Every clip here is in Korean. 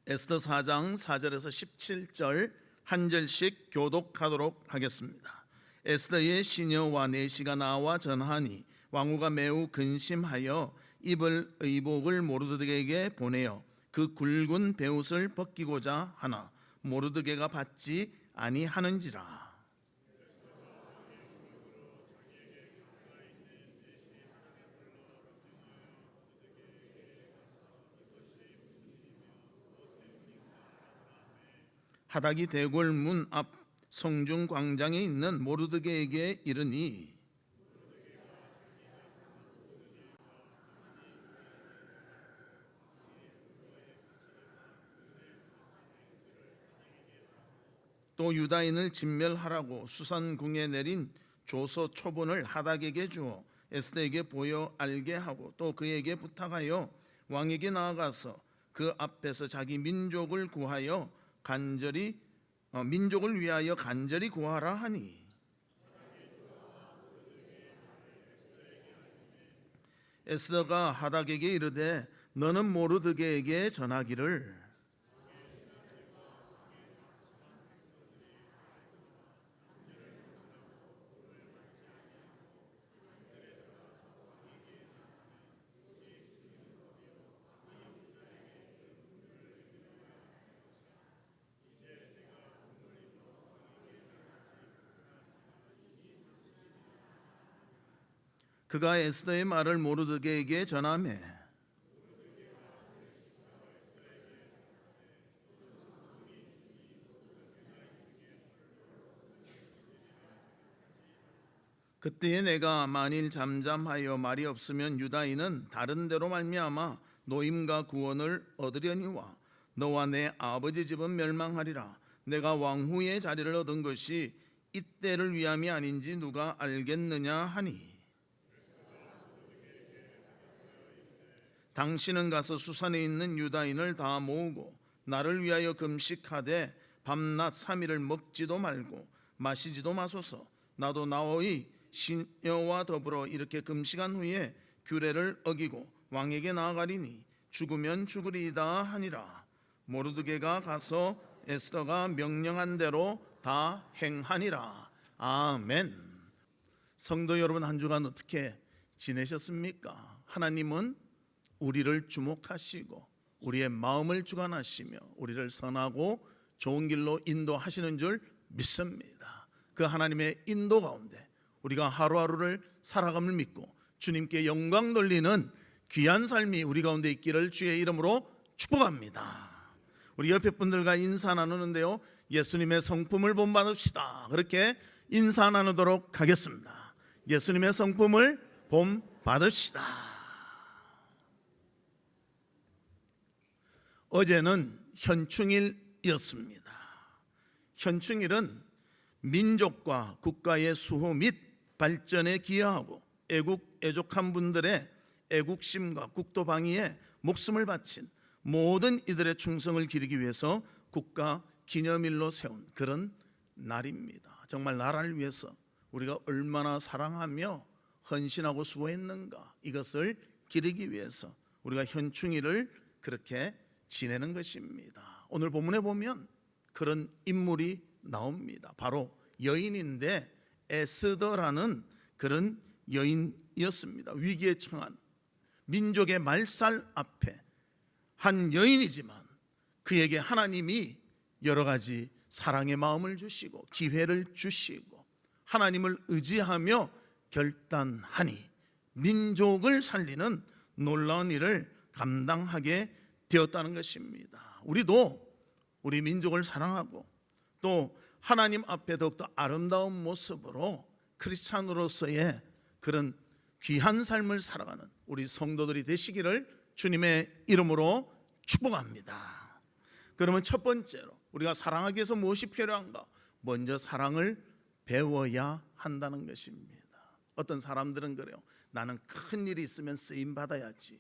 에스더 4장 4절에서 17절 한 절씩 교독하도록 하겠습니다. 에스더의 시녀와 내시가 나와 전하니 왕후가 매우 근심하여 입을 의복을 모르드게에게 보내어 그 굵은 베옷을 벗기고자 하나 모르드게가 받지 아니하는지라. 하닥이 대궐 문 앞 성중 광장에 있는 모르드게에게 이르니 또 유다인을 진멸하라고 수산궁에 내린 조서 초본을 하닥에게 주어 에스더에게 보여 알게 하고 또 그에게 부탁하여 왕에게 나아가서 그 앞에서 자기 민족을 위하여 간절히 구하라 하니 에스더가 하닥에게 이르되 너는 모르드게에게 전하기를 그가 에스더의 말을 모르드게에게 전하매 그때에 내가 만일 잠잠하여 말이 없으면 유다인은 다른 데로 말미암아 노임과 구원을 얻으려니와 너와 내 아버지 집은 멸망하리라. 내가 왕후의 자리를 얻은 것이 이때를 위함이 아닌지 누가 알겠느냐 하니 당신은 가서 수산에 있는 유다인을 다 모으고 나를 위하여 금식하되 밤낮 3일을 먹지도 말고 마시지도 마소서. 나도 나의 시녀와 더불어 이렇게 금식한 후에 규례를 어기고 왕에게 나아가리니 죽으면 죽으리이다 하니라. 모르드게가 가서 에스더가 명령한 대로 다 행하니라. 아멘. 성도 여러분, 한 주간 어떻게 지내셨습니까? 하나님은 우리를 주목하시고 우리의 마음을 주관하시며 우리를 선하고 좋은 길로 인도하시는 줄 믿습니다. 그 하나님의 인도 가운데 우리가 하루하루를 살아감을 믿고 주님께 영광 돌리는 귀한 삶이 우리 가운데 있기를 주의 이름으로 축복합니다. 우리 옆에 분들과 인사 나누는데요, 예수님의 성품을 본받읍시다. 그렇게 인사 나누도록 하겠습니다. 예수님의 성품을 본받읍시다. 어제는 현충일이었습니다. 현충일은 민족과 국가의 수호 및 발전에 기여하고 애국한 분들의 애국심과 국토 방위에 목숨을 바친 모든 이들의 충성을 기리기 위해서 국가 기념일로 세운 그런 날입니다. 정말 나라를 위해서 우리가 얼마나 사랑하며 헌신하고 수고했는가, 이것을 기리기 위해서 우리가 현충일을 그렇게 지내는 것입니다. 오늘 본문에 보면 그런 인물이 나옵니다. 바로 여인인데 에스더라는 그런 여인이었습니다. 위기에 처한 민족의 말살 앞에 한 여인이지만 그에게 하나님이 여러 가지 사랑의 마음을 주시고 기회를 주시고 하나님을 의지하며 결단하니 민족을 살리는 놀라운 일을 감당하게 되었다는 것입니다. 우리도 우리 민족을 사랑하고 또 하나님 앞에 더욱더 아름다운 모습으로 크리스찬으로서의 그런 귀한 삶을 살아가는 우리 성도들이 되시기를 주님의 이름으로 축복합니다. 그러면 첫 번째로 우리가 사랑하기 위해서 무엇이 필요한가? 먼저 사랑을 배워야 한다는 것입니다. 어떤 사람들은 그래요. 나는 큰 일이 있으면 쓰임 받아야지.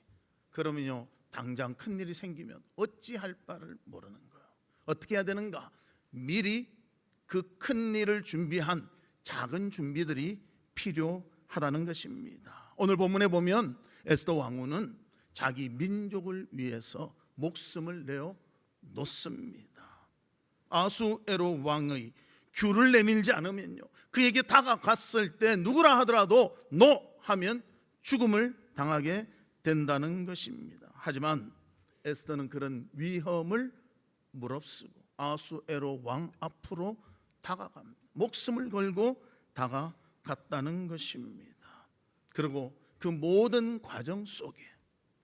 그러면요, 당장 큰 일이 생기면 어찌할 바를 모르는 거예요. 어떻게 해야 되는가? 미리 그 큰 일을 준비한 작은 준비들이 필요하다는 것입니다. 오늘 본문에 보면 에스더 왕후는 자기 민족을 위해서 목숨을 내어 놓습니다. 아수에로 왕의 규를 내밀지 않으면요, 그에게 다가갔을 때 누구라 하더라도 노 하면 죽음을 당하게 된다는 것입니다. 하지만 에스더는 그런 위험을 무릅쓰고 아수에로 왕 앞으로 다가갑니다. 목숨을 걸고 다가갔다는 것입니다. 그리고 그 모든 과정 속에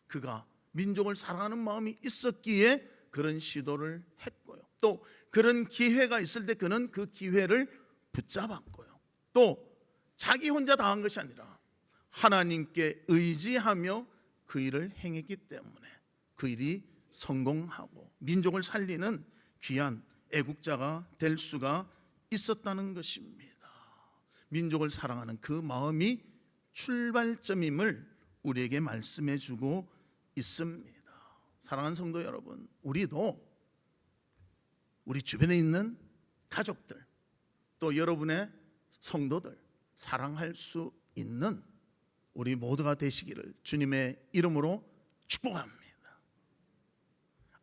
그가 민족을 사랑하는 마음이 있었기에 그런 시도를 했고요, 또 그런 기회가 있을 때 그는 그 기회를 붙잡았고요, 또 자기 혼자 당한 것이 아니라 하나님께 의지하며 그 일을 행했기 때문에 그 일이 성공하고 민족을 살리는 귀한 애국자가 될 수가 있었다는 것입니다. 민족을 사랑하는 그 마음이 출발점임을 우리에게 말씀해 주고 있습니다. 사랑하는 성도 여러분, 우리도 우리 주변에 있는 가족들, 또 여러분의 성도들 사랑할 수 있는 우리 모두가 되시기를 주님의 이름으로 축복합니다.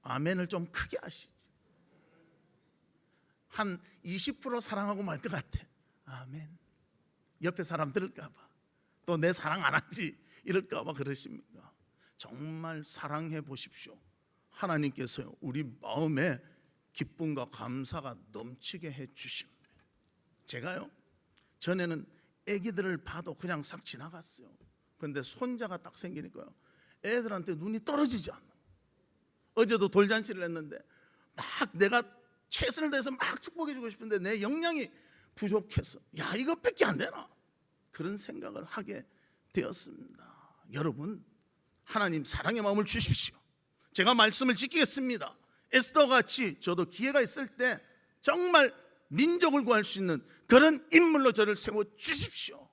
아멘을 좀 크게 하시죠. 한 20% 사랑하고 말 것 같아. 아멘. 옆에 사람 들을까 봐, 또 내 사랑 안 하지 이럴까 봐 그러십니까? 정말 사랑해 보십시오. 하나님께서 우리 마음에 기쁨과 감사가 넘치게 해 주십니다. 제가요, 전에는 애기들을 봐도 그냥 싹 지나갔어요. 그런데 손자가 딱 생기니까요, 애들한테 눈이 떨어지지 않아. 어제도 돌잔치를 했는데 막 내가 최선을 다해서 막 축복해 주고 싶은데 내 역량이 부족해서 야, 이것밖에 안 되나, 그런 생각을 하게 되었습니다. 여러분, 하나님 사랑의 마음을 주십시오. 제가 말씀을 지키겠습니다. 에스더 같이 저도 기회가 있을 때 정말 민족을 구할 수 있는 그런 인물로 저를 세워 주십시오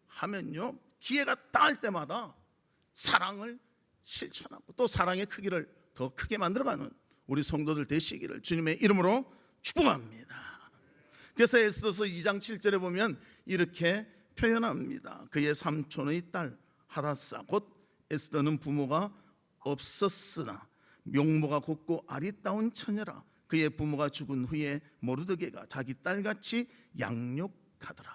하면요, 기회가 닿을 때마다 사랑을 실천하고 또 사랑의 크기를 더 크게 만들어가는 우리 성도들 되시기를 주님의 이름으로 축복합니다. 그래서 에스더서 2장 7절에 보면 이렇게 표현합니다. 그의 삼촌의 딸 하다사 곧 에스더는 부모가 없었으나 용모가 곱고 아리따운 처녀라. 그의 부모가 죽은 후에 모르드게가 자기 딸같이 양육하더라.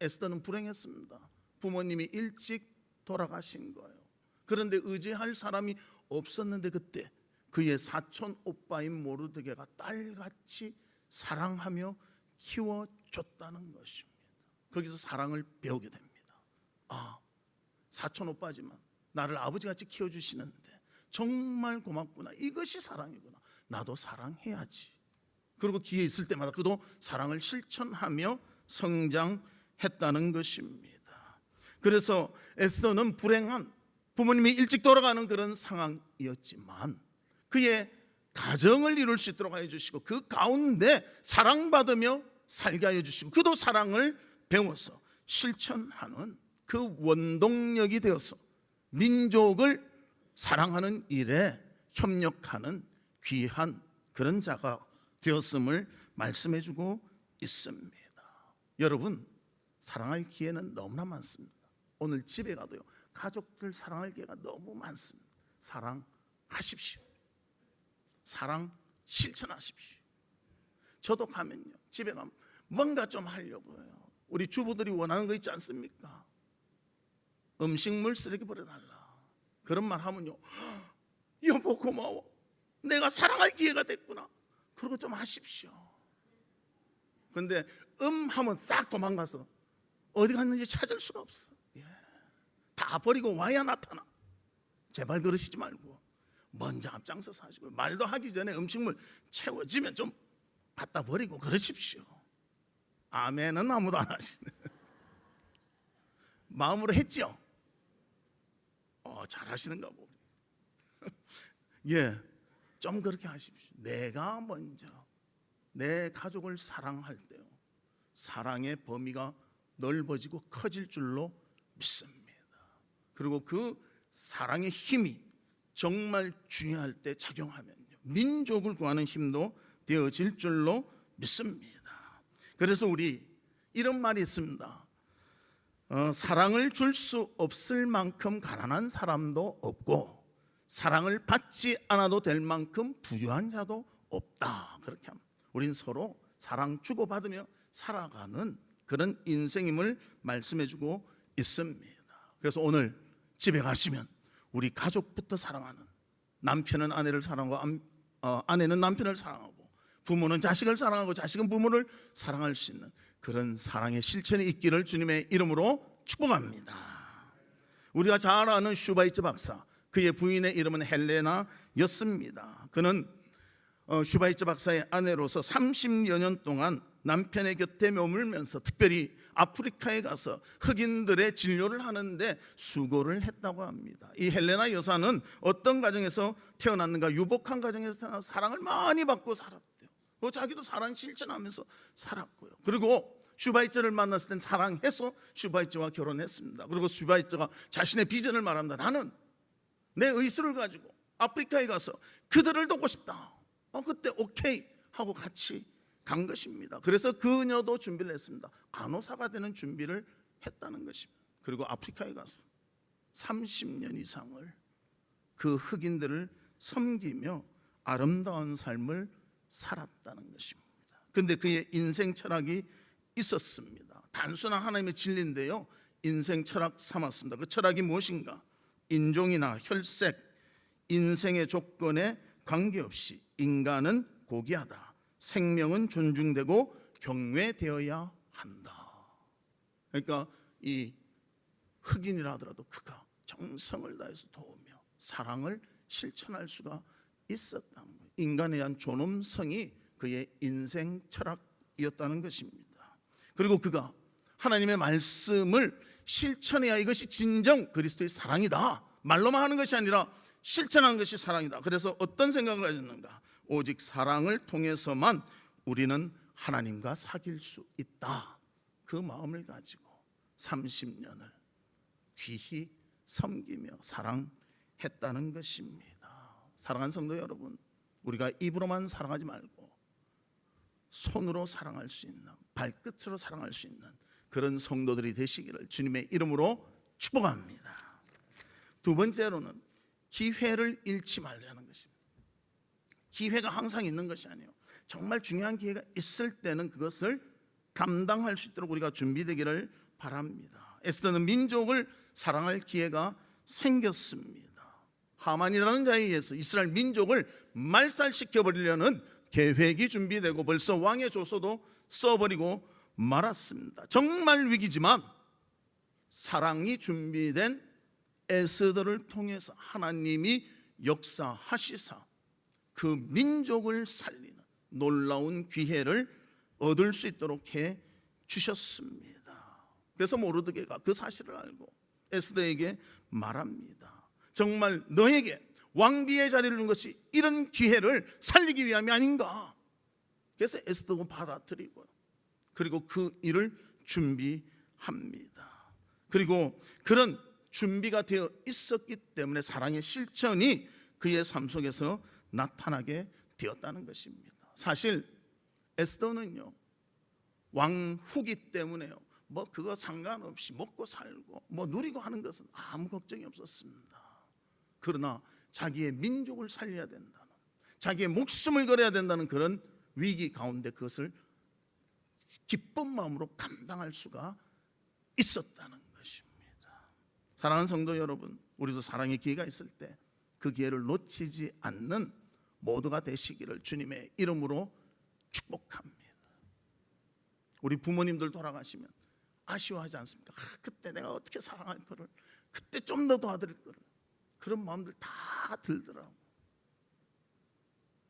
에스더는 불행했습니다. 부모님이 일찍 돌아가신 거예요. 그런데 의지할 사람이 없었는데 그때 그의 사촌 오빠인 모르드게가 딸같이 사랑하며 키워줬다는 것입니다. 거기서 사랑을 배우게 됩니다. 아, 사촌 오빠지만 나를 아버지같이 키워주시는데 정말 고맙구나, 이것이 사랑이구나, 나도 사랑해야지. 그리고 기회 있을 때마다 그도 사랑을 실천하며 성장했다는 것입니다. 그래서 에스더는 불행한, 부모님이 일찍 돌아가는 그런 상황이었지만 그의 가정을 이룰 수 있도록 해주시고 그 가운데 사랑받으며 살게 해주시고 그도 사랑을 배워서 실천하는 그 원동력이 되어서 민족을 사랑하는 일에 협력하는 귀한 그런 자가 되었음을 말씀해주고 있습니다. 여러분, 사랑할 기회는 너무나 많습니다. 오늘 집에 가도요, 가족들 사랑할 기회가 너무 많습니다. 사랑하십시오. 사랑 실천하십시오. 저도 가면요, 집에 가면 뭔가 좀 하려고 해요. 우리 주부들이 원하는 거 있지 않습니까? 음식물 쓰레기 버려달라, 그런 말 하면요, 여보 고마워, 내가 사랑할 기회가 됐구나, 그러고 좀 하십시오. 그런데 하면 싹 도망가서 어디 갔는지 찾을 수가 없어. 다 버리고 와야 나타나. 제발 그러시지 말고 먼저 앞장서서 하시고, 말도 하기 전에 음식물 채워지면 좀 갖다 버리고 그러십시오. 아멘은 아무도 안 하시네. 마음으로 했죠? 잘하시는가 보네. 예, 좀 그렇게 하십시오. 내가 먼저 내 가족을 사랑할 때요, 사랑의 범위가 넓어지고 커질 줄로 믿습니다. 그리고 그 사랑의 힘이 정말 중요할 때 작용하면요, 민족을 구하는 힘도 되어질 줄로 믿습니다. 그래서 우리 이런 말이 있습니다. 사랑을 줄 수 없을 만큼 가난한 사람도 없고 사랑을 받지 않아도 될 만큼 부유한 자도 없다. 그렇게 합니다. 우린 서로 사랑 주고받으며 살아가는 그런 인생임을 말씀해주고 있습니다. 그래서 오늘 집에 가시면 우리 가족부터 사랑하는, 남편은 아내를 사랑하고 아내는 남편을 사랑하고 부모는 자식을 사랑하고 자식은 부모를 사랑할 수 있는 그런 사랑의 실천이 있기를 주님의 이름으로 축복합니다. 우리가 잘 아는 슈바이츠 박사, 그의 부인의 이름은 헬레나였습니다. 그는 슈바이츠 박사의 아내로서 30여 년 동안 남편의 곁에 머물면서 특별히 아프리카에 가서 흑인들의 진료를 하는데 수고를 했다고 합니다. 이 헬레나 여사는 어떤 가정에서 태어났는가? 유복한 가정에서 사랑을 많이 받고 살았대요. 자기도 사랑 실천하면서 살았고요. 그리고 슈바이츠를 만났을 땐 사랑해서 슈바이츠와 결혼했습니다. 그리고 슈바이츠가 자신의 비전을 말합니다. 나는 내 의술을 가지고 아프리카에 가서 그들을 돕고 싶다. 그때 오케이 하고 같이 간 것입니다. 그래서 그녀도 준비를 했습니다. 간호사가 되는 준비를 했다는 것입니다. 그리고 아프리카에 가서 30년 이상을 그 흑인들을 섬기며 아름다운 삶을 살았다는 것입니다. 그런데 그의 인생 철학이 있었습니다. 단순한 하나님의 진리인데요, 인생 철학 삼았습니다. 그 철학이 무엇인가? 인종이나 혈색, 인생의 조건에 관계없이 인간은 고귀하다, 생명은 존중되고 경외되어야 한다. 그러니까 이 흑인이라 하더라도 그가 정성을 다해서 도우며 사랑을 실천할 수가 있었다는 거예요. 인간에 대한 존엄성이 그의 인생 철학이었다는 것입니다. 그리고 그가 하나님의 말씀을 실천해야 이것이 진정 그리스도의 사랑이다. 말로만 하는 것이 아니라 실천하는 것이 사랑이다. 그래서 어떤 생각을 하셨는가? 오직 사랑을 통해서만 우리는 하나님과 사귈 수 있다. 그 마음을 가지고 30년을 귀히 섬기며 사랑했다는 것입니다. 사랑하는 성도 여러분, 우리가 입으로만 사랑하지 말고 손으로 사랑할 수 있는, 발끝으로 사랑할 수 있는 그런 성도들이 되시기를 주님의 이름으로 축복합니다. 두 번째로는 기회를 잃지 말자는 것입니다. 기회가 항상 있는 것이 아니에요. 정말 중요한 기회가 있을 때는 그것을 감당할 수 있도록 우리가 준비되기를 바랍니다. 에스더는 민족을 사랑할 기회가 생겼습니다. 하만이라는 자에 의해서 이스라엘 민족을 말살시켜버리려는 계획이 준비되고 벌써 왕의 조서도 써버리고 말았습니다. 정말 위기지만 사랑이 준비된 에스더를 통해서 하나님이 역사하시사 그 민족을 살리는 놀라운 기회를 얻을 수 있도록 해 주셨습니다. 그래서 모르드게가 그 사실을 알고 에스더에게 말합니다. 정말 너에게 왕비의 자리를 준 것이 이런 기회를 살리기 위함이 아닌가. 그래서 에스더도 받아들이고요. 그리고 그 일을 준비합니다. 그리고 그런 준비가 되어 있었기 때문에 사랑의 실천이 그의 삶 속에서 나타나게 되었다는 것입니다. 사실 에스더는요, 왕후기 때문에요, 그거 상관없이 먹고 살고 누리고 하는 것은 아무 걱정이 없었습니다. 그러나 자기의 민족을 살려야 된다는, 자기의 목숨을 걸어야 된다는 그런 위기 가운데 그것을 기쁜 마음으로 감당할 수가 있었다는 것입니다. 사랑하는 성도 여러분, 우리도 사랑의 기회가 있을 때 그 기회를 놓치지 않는 모두가 되시기를 주님의 이름으로 축복합니다. 우리 부모님들 돌아가시면 아쉬워하지 않습니까? 그때 내가 어떻게 사랑할 거를, 그때 좀 더 도와드릴 거를, 그런 마음들 다 들더라고.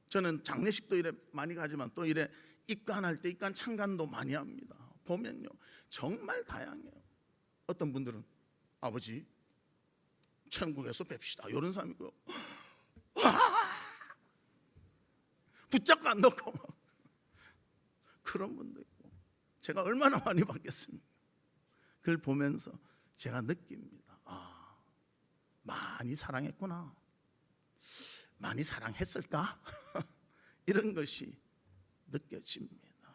저는 장례식도 이래 많이 가지만 또 이래 입간할 때 입간 참관도 많이 합니다. 보면요, 정말 다양해요. 어떤 분들은 아버지 천국에서 뵙시다 이런 사람이고요, 붙잡고 안 놓고 그런 분도 있고, 제가 얼마나 많이 받겠습니까? 그걸 보면서 제가 느낍니다. 많이 사랑했구나, 많이 사랑했을까? 이런 것이 느껴집니다.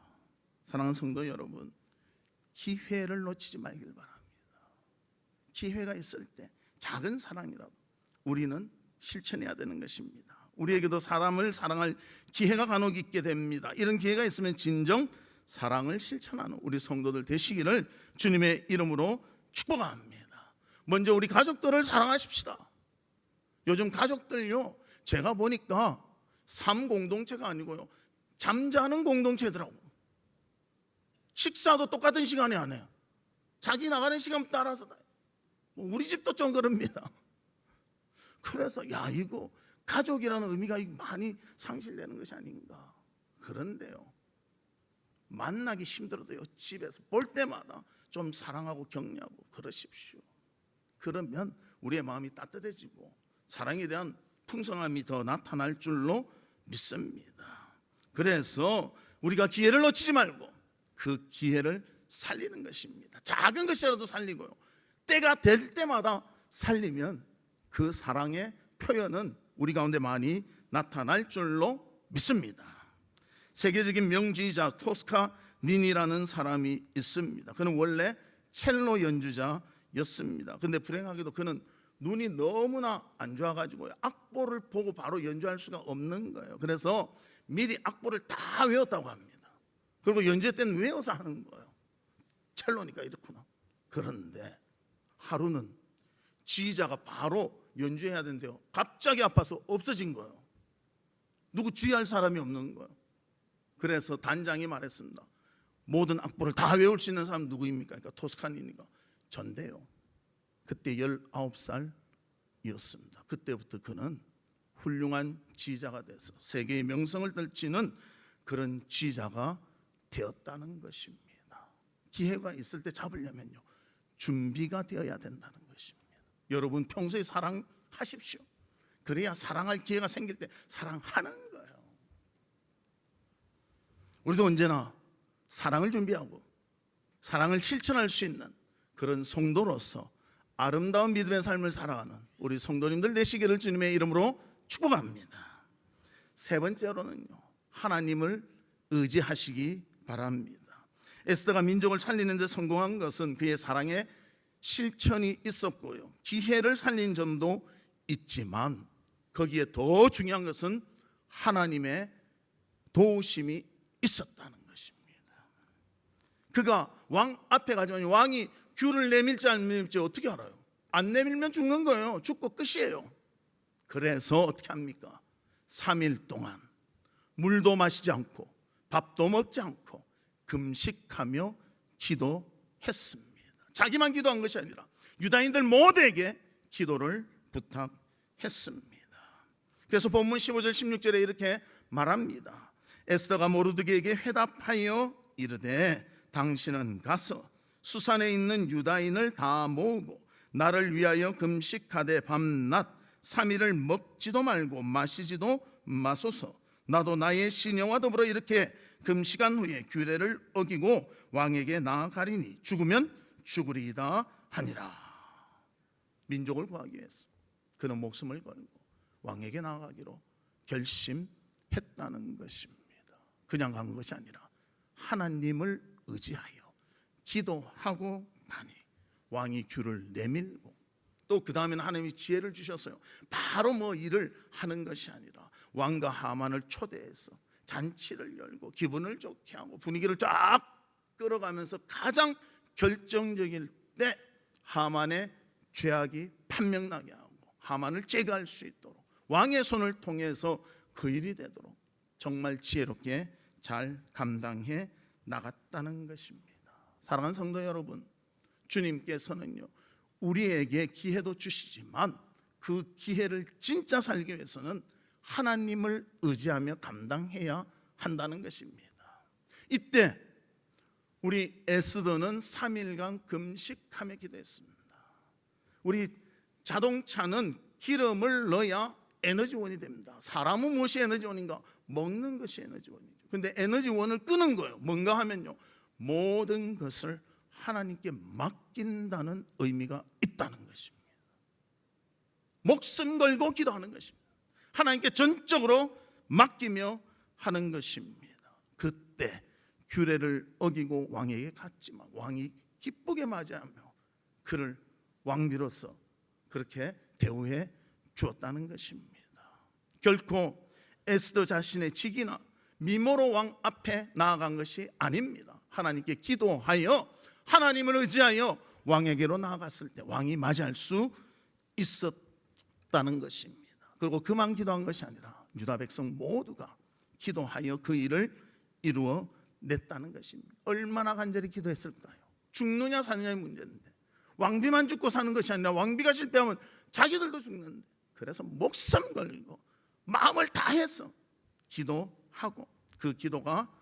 사랑하는 성도 여러분, 기회를 놓치지 말길 바랍니다. 기회가 있을 때 작은 사랑이라도 우리는 실천해야 되는 것입니다. 우리에게도 사람을 사랑할 기회가 간혹 있게 됩니다. 이런 기회가 있으면 진정 사랑을 실천하는 우리 성도들 되시기를 주님의 이름으로 축복합니다. 먼저 우리 가족들을 사랑하십시다. 요즘 가족들요, 제가 보니까 삶 공동체가 아니고요, 잠자는 공동체더라고. 식사도 똑같은 시간에 안 해요. 자기 나가는 시간 따라서 다. 우리 집도 좀 그럽니다. 그래서 이거 가족이라는 의미가 많이 상실되는 것이 아닌가. 그런데요, 만나기 힘들어도요, 집에서 볼 때마다 좀 사랑하고 격려하고 그러십시오. 그러면 우리의 마음이 따뜻해지고 사랑에 대한 풍성함이 더 나타날 줄로 믿습니다. 그래서 우리가 기회를 놓치지 말고 그 기회를 살리는 것입니다. 작은 것이라도 살리고요, 때가 될 때마다 살리면 그 사랑의 표현은 우리 가운데 많이 나타날 줄로 믿습니다. 세계적인 명지이자 토스카니니라는 사람이 있습니다. 그는 원래 첼로 연주자였습니다. 그런데 불행하게도 그는 눈이 너무나 안 좋아가지고 악보를 보고 바로 연주할 수가 없는 거예요. 그래서 미리 악보를 다 외웠다고 합니다. 그리고 연주회 때는 외워서 하는 거예요. 첼로니까 이렇구나. 그런데 하루는 지휘자가 바로 연주해야 된대요. 갑자기 아파서 없어진 거예요. 누구 지휘할 사람이 없는 거예요. 그래서 단장이 말했습니다. 모든 악보를 다 외울 수 있는 사람 누구입니까? 그러니까 토스카니니가 전데요. 그때 19살이었습니다. 그때부터 그는 훌륭한 지휘자가 돼서 세계의 명성을 떨치는 그런 지휘자가 되었다는 것입니다. 기회가 있을 때 잡으려면요, 준비가 되어야 된다는 것입니다. 여러분 평소에 사랑하십시오. 그래야 사랑할 기회가 생길 때 사랑하는 거예요. 우리도 언제나 사랑을 준비하고 사랑을 실천할 수 있는 그런 성도로서 아름다운 믿음의 삶을 살아가는 우리 성도님들 되시기를 주님의 이름으로 축복합니다. 세 번째로는요, 하나님을 의지하시기 바랍니다. 에스더가 민족을 살리는 데 성공한 것은 그의 사랑의 실천이 있었고요, 기회를 살린 점도 있지만 거기에 더 중요한 것은 하나님의 도우심이 있었다는 것입니다. 그가 왕 앞에 가지만 왕이 귤을 내밀지 안 내밀지 어떻게 알아요? 안 내밀면 죽는 거예요. 죽고 끝이에요. 그래서 어떻게 합니까? 3일 동안 물도 마시지 않고 밥도 먹지 않고 금식하며 기도했습니다. 자기만 기도한 것이 아니라 유다인들 모두에게 기도를 부탁했습니다. 그래서 본문 15절 16절에 이렇게 말합니다. 에스더가 모르드게에게 회답하여 이르되 당신은 가서 수산에 있는 유다인을 다 모으고 나를 위하여 금식하되 밤낮 3일을 먹지도 말고 마시지도 마소서. 나도 나의 시녀와 더불어 이렇게 금식한 후에 규례를 어기고 왕에게 나아가리니 죽으면 죽으리이다 하니라. 민족을 구하기 위해서 그는 목숨을 걸고 왕에게 나아가기로 결심했다는 것입니다. 그냥 간 것이 아니라 하나님을 의지하여 기도하고 나니 왕이 귤을 내밀고 또 그 다음에는 하나님이 지혜를 주셨어요. 바로 일을 하는 것이 아니라 왕과 하만을 초대해서 잔치를 열고 기분을 좋게 하고 분위기를 쫙 끌어가면서 가장 결정적일 때 하만의 죄악이 판명나게 하고 하만을 제거할 수 있도록 왕의 손을 통해서 그 일이 되도록 정말 지혜롭게 잘 감당해 나갔다는 것입니다. 사랑하는 성도 여러분, 주님께서는요 우리에게 기회도 주시지만 그 기회를 진짜 살기 위해서는 하나님을 의지하며 감당해야 한다는 것입니다. 이때 우리 에스더는 3일간 금식하며 기도했습니다. 우리 자동차는 기름을 넣어야 에너지원이 됩니다. 사람은 무엇이 에너지원인가? 먹는 것이 에너지원이죠. 그런데 에너지원을 끄는 거예요. 뭔가 하면요, 모든 것을 하나님께 맡긴다는 의미가 있다는 것입니다. 목숨 걸고 기도하는 것입니다. 하나님께 전적으로 맡기며 하는 것입니다. 그때 규례를 어기고 왕에게 갔지만 왕이 기쁘게 맞이하며 그를 왕비로서 그렇게 대우해 주었다는 것입니다. 결코 에스더 자신의 직이나 미모로 왕 앞에 나아간 것이 아닙니다. 하나님께 기도하여 하나님을 의지하여 왕에게로 나아갔을 때 왕이 맞이할 수 있었다는 것입니다. 그리고 그만 기도한 것이 아니라 유다 백성 모두가 기도하여 그 일을 이루어 냈다는 것입니다. 얼마나 간절히 기도했을까요? 죽느냐 사느냐의 문제인데, 왕비만 죽고 사는 것이 아니라 왕비가 실패하면 자기들도 죽는데, 그래서 목숨 걸고 마음을 다해서 기도하고 그 기도가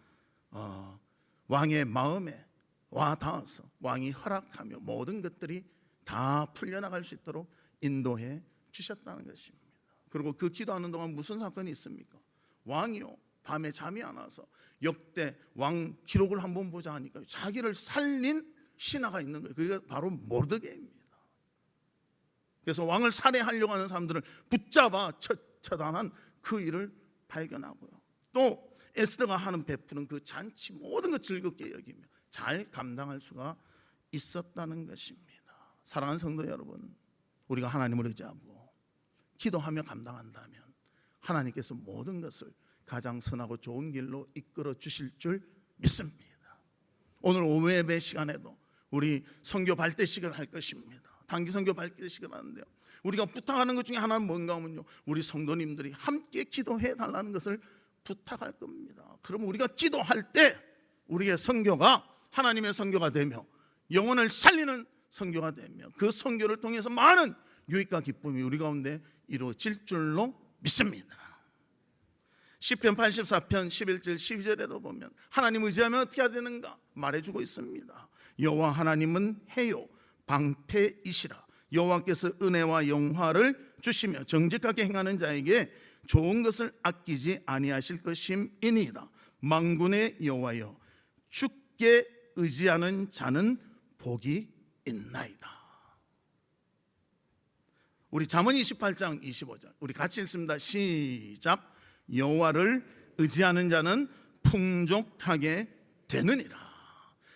왕의 마음에 와 닿아서 왕이 허락하며 모든 것들이 다 풀려나갈 수 있도록 인도해 주셨다는 것입니다. 그리고 그 기도하는 동안 무슨 사건이 있습니까? 왕이요 밤에 잠이 안 와서 역대 왕 기록을 한번 보자 하니까 자기를 살린 신하가 있는 거예요. 그게 바로 모르드게입니다. 그래서 왕을 살해하려고 하는 사람들을 붙잡아 처단한 그 일을 발견하고요. 또 에스더가 하는 베푸는 그 잔치 모든 것 즐겁게 여기며 잘 감당할 수가 있었다는 것입니다. 사랑하는 성도 여러분, 우리가 하나님을 의지하고 기도하며 감당한다면 하나님께서 모든 것을 가장 선하고 좋은 길로 이끌어 주실 줄 믿습니다. 오늘 오후 예배 시간에도 우리 선교 발대식을 할 것입니다. 단기 선교 발대식을 하는데요, 우리가 부탁하는 것 중에 하나는 뭔가 하면요, 우리 성도님들이 함께 기도해 달라는 것을 부탁할 겁니다. 그럼 우리가 기도할 때 우리의 선교가 하나님의 선교가 되며 영혼을 살리는 선교가 되며 그 선교를 통해서 많은 유익과 기쁨이 우리 가운데 이루어질 줄로 믿습니다. 시편 84편 11절 12절에도 보면 하나님 의지하면 어떻게 해야 되는가 말해주고 있습니다. 여호와 하나님은 해요 방패이시라. 여호와께서 은혜와 영화를 주시며 정직하게 행하는 자에게 좋은 것을 아끼지 아니하실 것임이니이다. 만군의 여호와여, 주께 의지하는 자는 복이 있나이다. 우리 잠언 28장 25절 우리 같이 읽습니다. 시작. 여호와를 의지하는 자는 풍족하게 되느니라.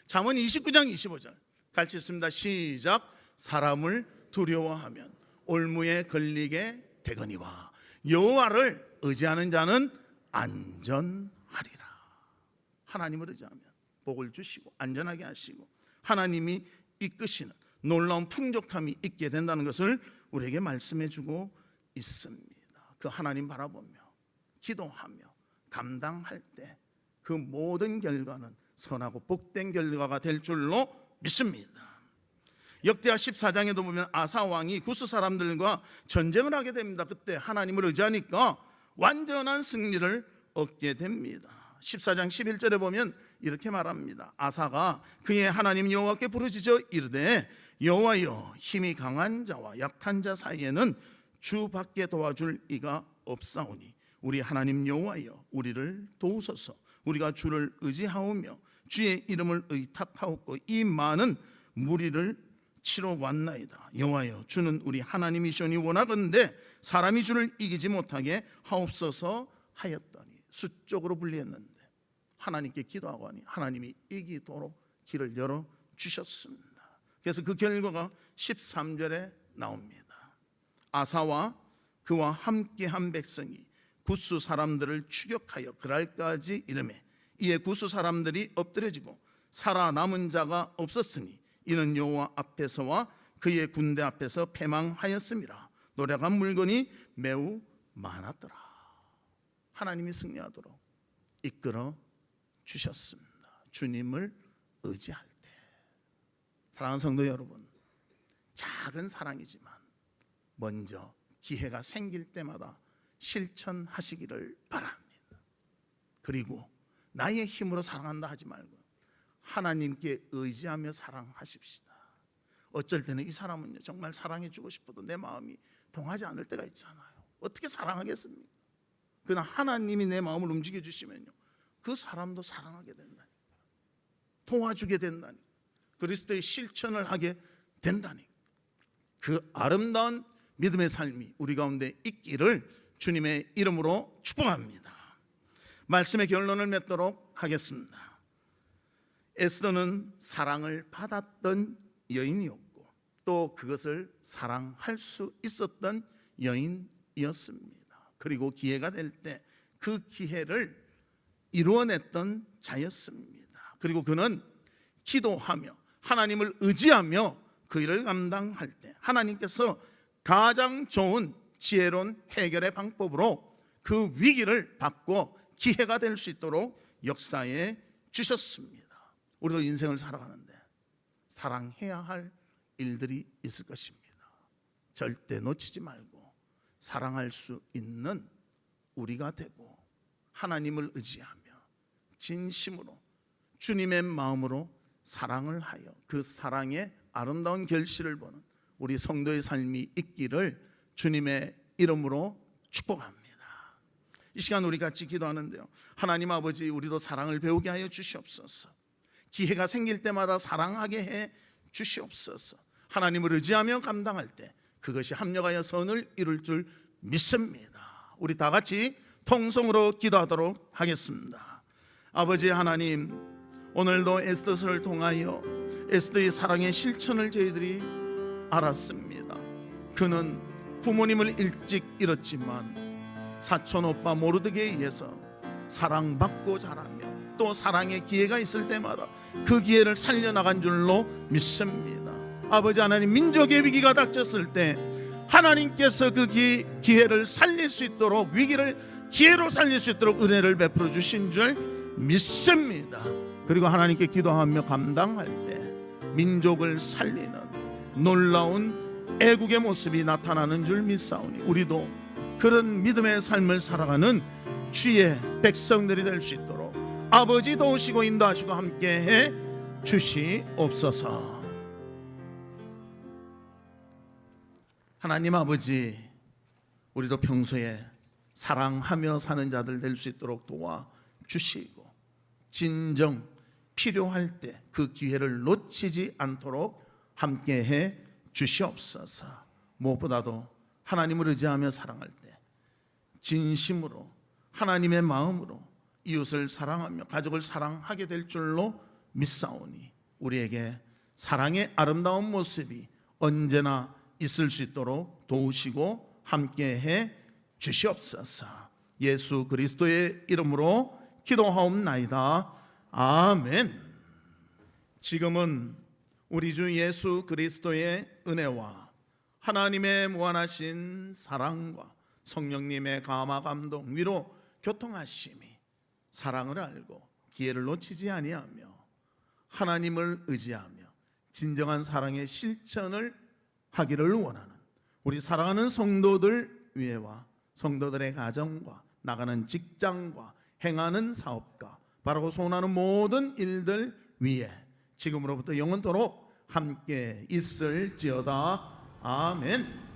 잠언 29장 25절 같이 읽습니다. 시작. 사람을 두려워하면 올무에 걸리게 되거니와 여호와를 의지하는 자는 안전하리라. 하나님을 의지하면 복을 주시고 안전하게 하시고 하나님이 이끄시는 놀라운 풍족함이 있게 된다는 것을 우리에게 말씀해 주고 있습니다. 그 하나님 바라보며 기도하며 감당할 때 그 모든 결과는 선하고 복된 결과가 될 줄로 믿습니다. 역대하 14장에도 보면 아사 왕이 구스 사람들과 전쟁을 하게 됩니다. 그때 하나님을 의지하니까 완전한 승리를 얻게 됩니다. 14장 11절에 보면 이렇게 말합니다. 아사가 그의 하나님 여호와께 부르짖어 이르되 여호와여, 힘이 강한 자와 약한 자 사이에는 주밖에 도와줄 이가 없사오니 우리 하나님 여호와여, 우리를 도우소서. 우리가 주를 의지하오며 주의 이름을 의탁하옵고 이 많은 무리를 치러 왔나이다. 여호와여, 주는 우리 하나님이시오니 원하건대 사람이 주를 이기지 못하게 하옵소서 하였더니, 수적으로 분리했는데 하나님께 기도하고 하니 하나님이 이기도록 길을 열어 주셨습니다. 그래서 그 결과가 13절에 나옵니다. 아사와 그와 함께한 백성이 구스 사람들을 추격하여 그랄까지 이르매 이에 구스 사람들이 엎드려지고 살아남은 자가 없었으니 이는 여호와 앞에서와 그의 군대 앞에서 패망하였음이라. 노래간 물건이 매우 많았더라. 하나님이 승리하도록 이끌어 주셨습니다. 주님을 의지할 때. 사랑하는 성도 여러분, 작은 사랑이지만 먼저 기회가 생길 때마다 실천하시기를 바랍니다. 그리고 나의 힘으로 사랑한다 하지 말고 하나님께 의지하며 사랑하십시다. 어쩔 때는 이 사람은요 정말 사랑해주고 싶어도 내 마음이 동하지 않을 때가 있잖아요. 어떻게 사랑하겠습니까? 그러나 하나님이 내 마음을 움직여 주시면요 그 사람도 사랑하게 된다니까, 도와주게 된다니까, 그리스도의 실천을 하게 된다니까. 그 아름다운 믿음의 삶이 우리 가운데 있기를 주님의 이름으로 축복합니다. 말씀의 결론을 맺도록 하겠습니다. 에스더는 사랑을 받았던 여인이었고 또 그것을 사랑할 수 있었던 여인이었습니다. 그리고 기회가 될 때 그 기회를 이루어냈던 자였습니다. 그리고 그는 기도하며 하나님을 의지하며 그 일을 감당할 때 하나님께서 가장 좋은 지혜로운 해결의 방법으로 그 위기를 바꿔 기회가 될 수 있도록 역사해 주셨습니다. 우리도 인생을 살아가는데 사랑해야 할 일들이 있을 것입니다. 절대 놓치지 말고 사랑할 수 있는 우리가 되고 하나님을 의지하며 진심으로 주님의 마음으로 사랑을 하여 그 사랑의 아름다운 결실을 보는 우리 성도의 삶이 있기를 주님의 이름으로 축복합니다. 이 시간 우리 같이 기도하는데요, 하나님 아버지, 우리도 사랑을 배우게 하여 주시옵소서. 기회가 생길 때마다 사랑하게 해 주시옵소서. 하나님을 의지하며 감당할 때 그것이 합력하여 선을 이룰 줄 믿습니다. 우리 다 같이 통성으로 기도하도록 하겠습니다. 아버지 하나님, 오늘도 에스더서를 통하여 에스더의 사랑의 실천을 저희들이 알았습니다. 그는 부모님을 일찍 잃었지만 사촌 오빠 모르드게에 의해서 사랑받고 자라며 또 사랑의 기회가 있을 때마다 그 기회를 살려나간 줄로 믿습니다. 아버지 하나님, 민족의 위기가 닥쳤을 때 하나님께서 그 기회를 살릴 수 있도록, 위기를 기회로 살릴 수 있도록 은혜를 베풀어 주신 줄 믿습니다. 그리고 하나님께 기도하며 감당할 때 민족을 살리는 놀라운 애국의 모습이 나타나는 줄 믿사오니 우리도 그런 믿음의 삶을 살아가는 주의 백성들이 될 수 있도록 아버지 도우시고 인도하시고 함께해 주시옵소서. 하나님 아버지, 우리도 평소에 사랑하며 사는 자들 될 수 있도록 도와주시고 진정 필요할 때 그 기회를 놓치지 않도록 함께해 주시옵소서. 무엇보다도 하나님을 의지하며 사랑할 때 진심으로 하나님의 마음으로 이웃을 사랑하며 가족을 사랑하게 될 줄로 믿사오니 우리에게 사랑의 아름다운 모습이 언제나 있을 수 있도록 도우시고 함께해 주시옵소서. 예수 그리스도의 이름으로 기도하옵나이다. 아멘. 지금은 우리 주 예수 그리스도의 은혜와 하나님의 무한하신 사랑과 성령님의 감화 감동 위로 교통하심이 사랑을 알고 기회를 놓치지 아니하며 하나님을 의지하며 진정한 사랑의 실천을 하기를 원하는 우리 사랑하는 성도들 위에와 성도들의 가정과 나가는 직장과 행하는 사업과 바라고 소원하는 모든 일들 위에 지금으로부터 영원토록 함께 있을지어다. 아멘.